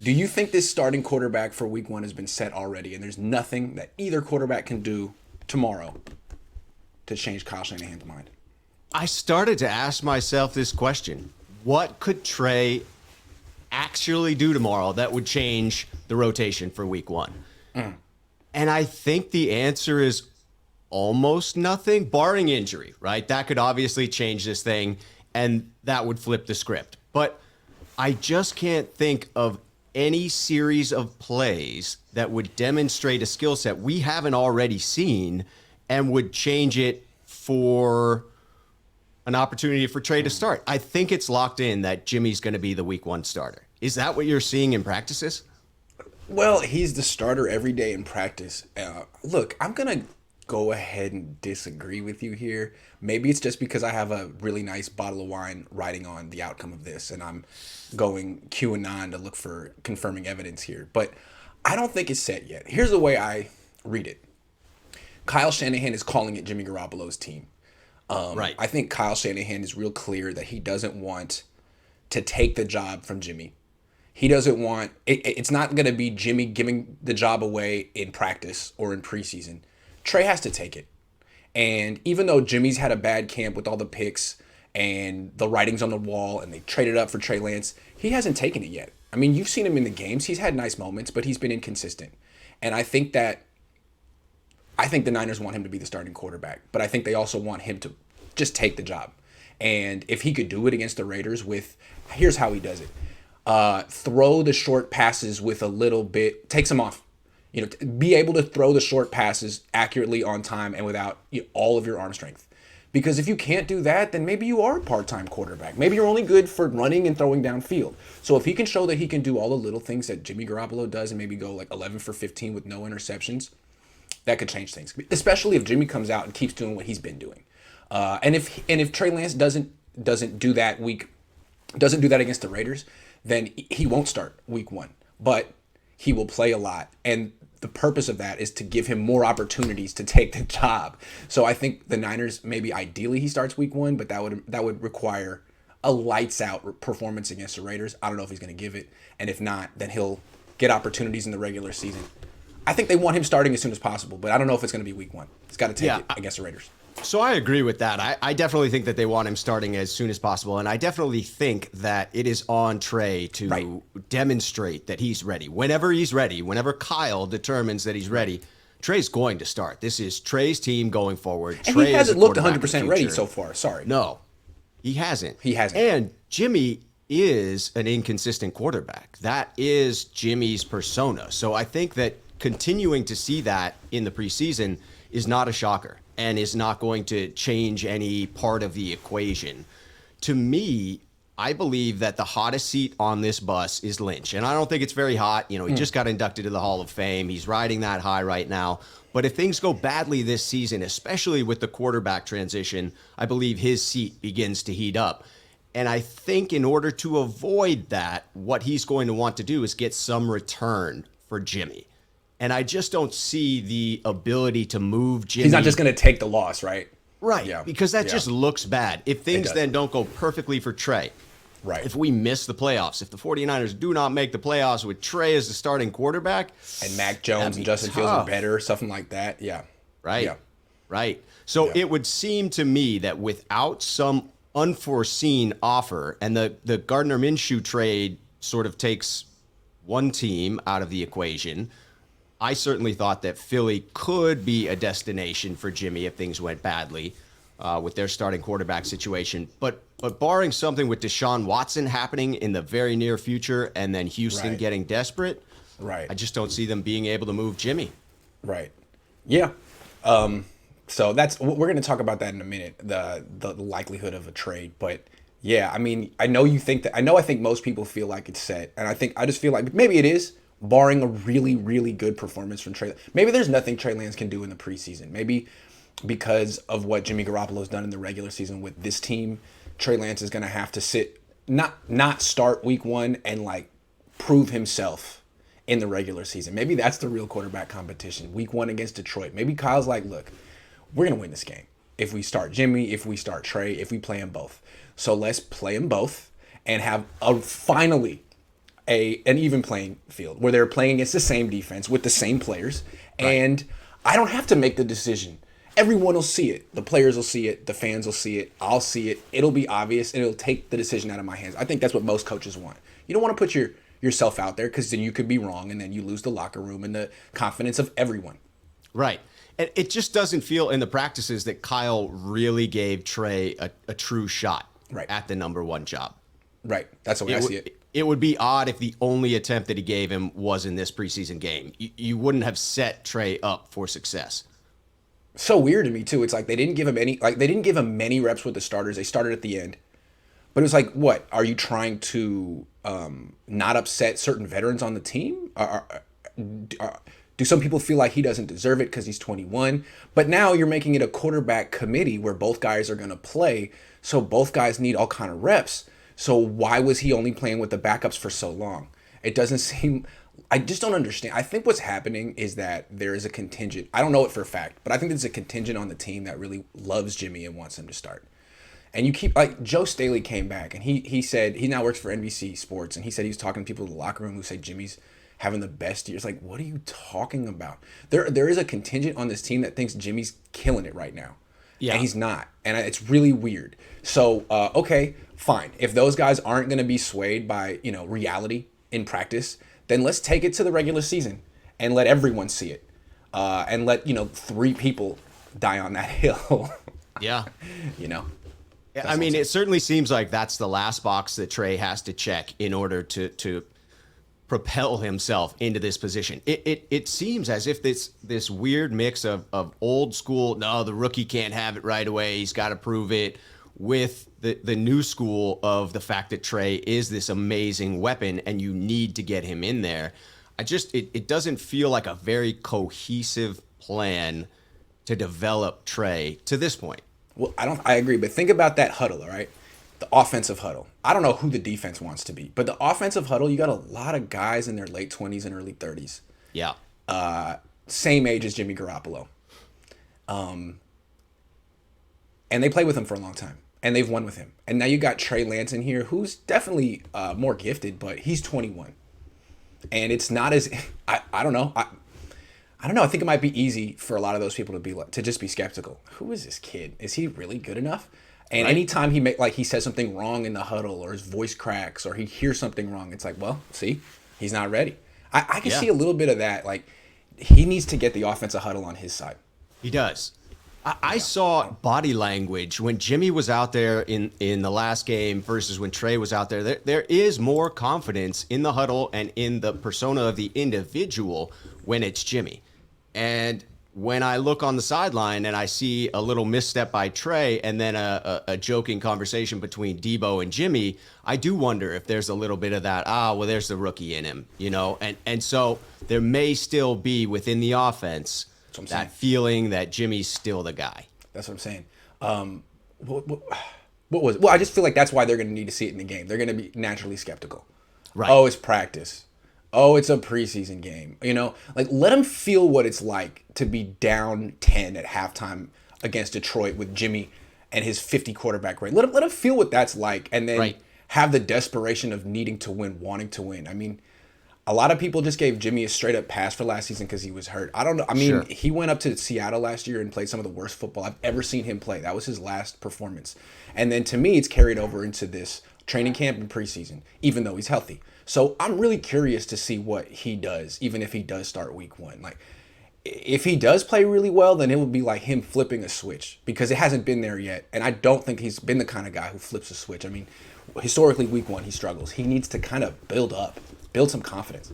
Do you think this starting quarterback for week 1 has been set already, and there's nothing that either quarterback can do tomorrow to change Kyle Shanahan's mind? I started to ask myself this question. What could Trey actually do tomorrow that would change the rotation for week 1? And I think the answer is almost nothing, barring injury, right? That could obviously change this thing, and that would flip the script. But I just can't think of any series of plays that would demonstrate a skill set we haven't already seen and would change it for an opportunity for Trey to start. I think it's locked in that Jimmy's going to be the week 1 starter. Is that what you're seeing in practices? Well, he's the starter every day in practice. Look, I'm going to go ahead and disagree with you here. Maybe it's just because I have a really nice bottle of wine riding on the outcome of this, and I'm going QAnon to look for confirming evidence here. But I don't think it's set yet. Here's the way I read it. Kyle Shanahan is calling it Jimmy Garoppolo's team. Right. I think Kyle Shanahan is real clear that he doesn't want to take the job from Jimmy. He doesn't want it's not going to be Jimmy giving the job away in practice or in preseason. Trey has to take it. And even though Jimmy's had a bad camp with all the picks and the writings on the wall and they traded up for Trey Lance, he hasn't taken it yet. I mean, you've seen him in the games. He's had nice moments, but he's been inconsistent. And I think the Niners want him to be the starting quarterback, but I think they also want him to just take the job. And if he could do it against the Raiders here's how he does it. Throw the short passes with a little bit, takes them off. Be able to throw the short passes accurately on time and without all of your arm strength. Because if you can't do that, then maybe you are a part-time quarterback. Maybe you're only good for running and throwing downfield. So if he can show that he can do all the little things that Jimmy Garoppolo does and maybe go like 11 for 15 with no interceptions, that could change things. Especially if Jimmy comes out and keeps doing what he's been doing. And if Trey Lance doesn't do that against the Raiders, then he won't start week 1. But he will play a lot. And the purpose of that is to give him more opportunities to take the job. So I think the Niners, maybe ideally he starts week 1, but that would require a lights out performance against the Raiders. I don't know if he's going to give it. And if not, then he'll get opportunities in the regular season. I think they want him starting as soon as possible, but I don't know if it's going to be week 1. He's got to take it against the Raiders. So I agree with that. I definitely think that they want him starting as soon as possible. And I definitely think that it is on Trey to demonstrate that he's ready. Whenever Kyle determines that he's ready, Trey's going to start. This is Trey's team going forward. And Trey he hasn't looked 100% ready so far. Sorry. No, he hasn't. He hasn't. And Jimmy is an inconsistent quarterback. That is Jimmy's persona. So I think that continuing to see that in the preseason is not a shocker and is not going to change any part of the equation. To me, I believe that the hottest seat on this bus is Lynch. And I don't think it's very hot. He just got inducted to the Hall of Fame. He's riding that high right now. But if things go badly this season, especially with the quarterback transition, I believe his seat begins to heat up. And I think in order to avoid that, what he's going to want to do is get some return for Jimmy. And I just don't see the ability to move Jimmy. He's not just going to take the loss, right? Right, Yeah. because that just looks bad. If things does. then don't go perfectly for Trey, Right. if we miss the playoffs, if the 49ers do not make the playoffs with Trey as the starting quarterback. And Mac Jones and Justin Fields are better, something like that. Yeah. Right, Yeah. right. So it would seem to me that without some unforeseen offer, and the Gardner Minshew trade sort of takes one team out of the equation, I certainly thought that Philly could be a destination for Jimmy if things went badly with their starting quarterback situation. But barring something with Deshaun Watson happening in the very near future and then Houston getting desperate, I just don't see them being able to move Jimmy. Right. Yeah. So we're going to talk about that in a minute, the likelihood of a trade. But yeah, I mean, I think most people feel like it's set. And I just feel like maybe it is, barring a really, really good performance from Trey. Maybe there's nothing Trey Lance can do in the preseason. Maybe because of what Jimmy Garoppolo's done in the regular season with this team, Trey Lance is going to have to not start week 1 and prove himself in the regular season. Maybe that's the real quarterback competition. Week 1 against Detroit. Maybe Kyle's like, look, we're going to win this game. If we start Jimmy, if we start Trey, if we play them both. So let's play them both and have finally an even playing field where they're playing against the same defense with the same players, Right. and I don't have to make the decision. Everyone will see it. The players will see it. The fans will see it. I'll see it. It'll be obvious, and it'll take the decision out of my hands. I think that's what most coaches want. You don't want to put yourself out there because then you could be wrong, and then you lose the locker room and the confidence of everyone. Right. And it just doesn't feel in the practices that Kyle really gave Trey a true shot Right. at the number one job. Right. That's the way I see it. It would be odd if the only attempt that he gave him was in this preseason game. You wouldn't have set Trey up for success. So weird to me too. It's like they didn't give him many reps with the starters. They started at the end. But it was like, what? Are you trying to not upset certain veterans on the team? Do some people feel like he doesn't deserve it because he's 21? But now you're making it a quarterback committee where both guys are going to play. So both guys need all kind of reps. So why was he only playing with the backups for so long? It doesn't seem... I just don't understand. I think what's happening is that there is a contingent. I don't know it for a fact, but I think there's a contingent on the team that really loves Jimmy and wants him to start. And you keep, like, Joe Staley came back and he said he now works for NBC Sports, and he said he was talking to people in the locker room who say Jimmy's having the best years. Like, what are you talking about? There is a contingent on this team that thinks Jimmy's killing it right now. Yeah. And he's not. And it's really weird. So, okay, fine. If those guys aren't going to be swayed by, reality in practice, then let's take it to the regular season and let everyone see it. And let, 3 people die on that hill. Yeah. That's it certainly seems like that's the last box that Trey has to check in order to propel himself into this position. It seems as if this weird mix of old school, no, the rookie can't have it right away, he's got to prove it, with the new school of the fact that Trey is this amazing weapon and you need to get him in there. It doesn't feel like a very cohesive plan to develop Trey to this point. Well, I agree, but think about that huddle, all right? The offensive huddle. I don't know who the defense wants to be, but the offensive huddle, you got a lot of guys in their late 20s and early 30s. Yeah. Same age as Jimmy Garoppolo. And they played with him for a long time, and they've won with him. And now you got Trey Lance in here, who's definitely more gifted, but he's 21. And it's not as I don't know. I don't know. I think it might be easy for a lot of those people to just be skeptical. Who is this kid? Is he really good enough? And anytime he says something wrong in the huddle, or his voice cracks, or he hears something wrong, it's like, well, see, he's not ready. I can see a little bit of that. Like, he needs to get the offensive huddle on his side. He does. I saw body language when Jimmy was out there in the last game versus when Trey was out there. There is more confidence in the huddle and in the persona of the individual when it's Jimmy. And when I look on the sideline and I see a little misstep by Trey and then a joking conversation between Debo and Jimmy, I do wonder if there's a little bit of that, there's the rookie in him, And so there may still be within the offense that feeling that Jimmy's still the guy. That's what I'm saying. What was it? Well, I just feel like that's why they're going to need to see it in the game. They're going to be naturally skeptical. Right. Oh, it's practice. Oh, it's a preseason game. Let them feel what it's like to be down 10 at halftime against Detroit with Jimmy and his 50 quarterback rate. Let them feel what that's like, and then have the desperation of needing to win, wanting to win. I mean, a lot of people just gave Jimmy a straight up pass for last season because he was hurt. I don't know. I mean, He went up to Seattle last year and played some of the worst football I've ever seen him play. That was his last performance. And then to me, it's carried over into this training camp and preseason, even though he's healthy. So I'm really curious to see what he does, even if he does start week 1. Like, if he does play really well, then it would be like him flipping a switch, because it hasn't been there yet. And I don't think he's been the kind of guy who flips a switch. I mean, historically, week 1, he struggles. He needs to kind of build some confidence.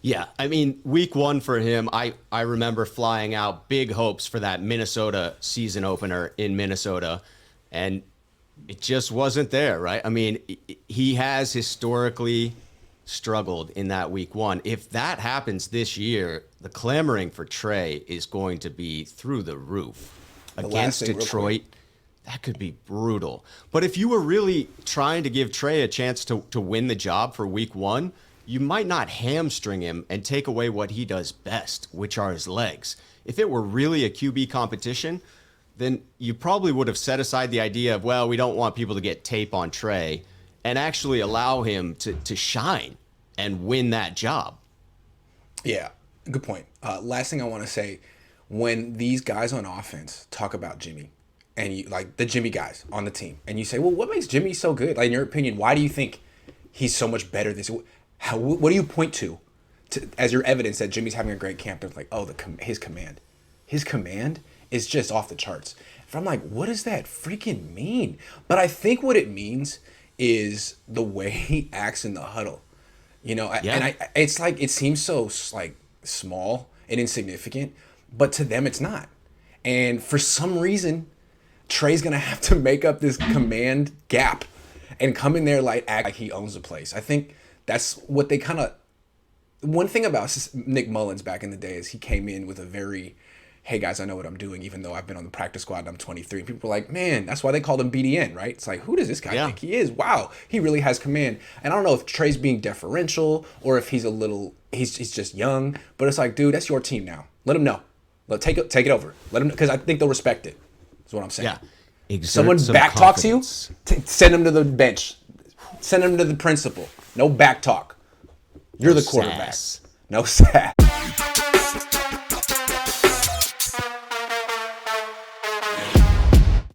Yeah, I mean, week 1 for him, I remember flying out big hopes for that Minnesota season opener in Minnesota, and it just wasn't there, right? I mean, he has historically struggled in that week 1. If that happens this year, the clamoring for Trey is going to be through the roof. Against Detroit, that could be brutal. But if you were really trying to give Trey a chance to win the job for week 1, you might not hamstring him and take away what he does best, which are his legs. If it were really a QB competition, then you probably would have set aside the idea of, well, we don't want people to get tape on Trey, and actually allow him to shine and win that job. Yeah, good point. Last thing I want to say, when these guys on offense talk about Jimmy, and you like the Jimmy guys on the team, and you say, well, what makes Jimmy so good? Like in your opinion, why do you think he's so much better than this? What do you point to as your evidence that Jimmy's having a great camp? They're like, oh, his command is just off the charts. And I'm like, what does that freaking mean? But I think what it means is the way he acts in the huddle. You know, Yeah. it's like it seems so like small and insignificant, but to them it's not. And for some reason, Trey's gonna have to make up this command gap and come in there like act like he owns the place. I think that's what they kind of. One thing about Nick Mullins back in the day is he came in with a very, hey guys, I know what I'm doing, even though I've been on the practice squad and I'm 23. And people were like, man, that's why they called him BDN, right? It's like, who does this guy think he is? Wow, he really has command. And I don't know if Trey's being deferential or if he's he's just young, but it's like, dude, that's your team now. Let him know. Take it over. Let him, because I think they'll respect it. That's what I'm saying. Yeah. Exert Someone some back talks you, confidence. send him to the bench. Send him to the principal. No back talk. You're the quarterback. Sass. No sass.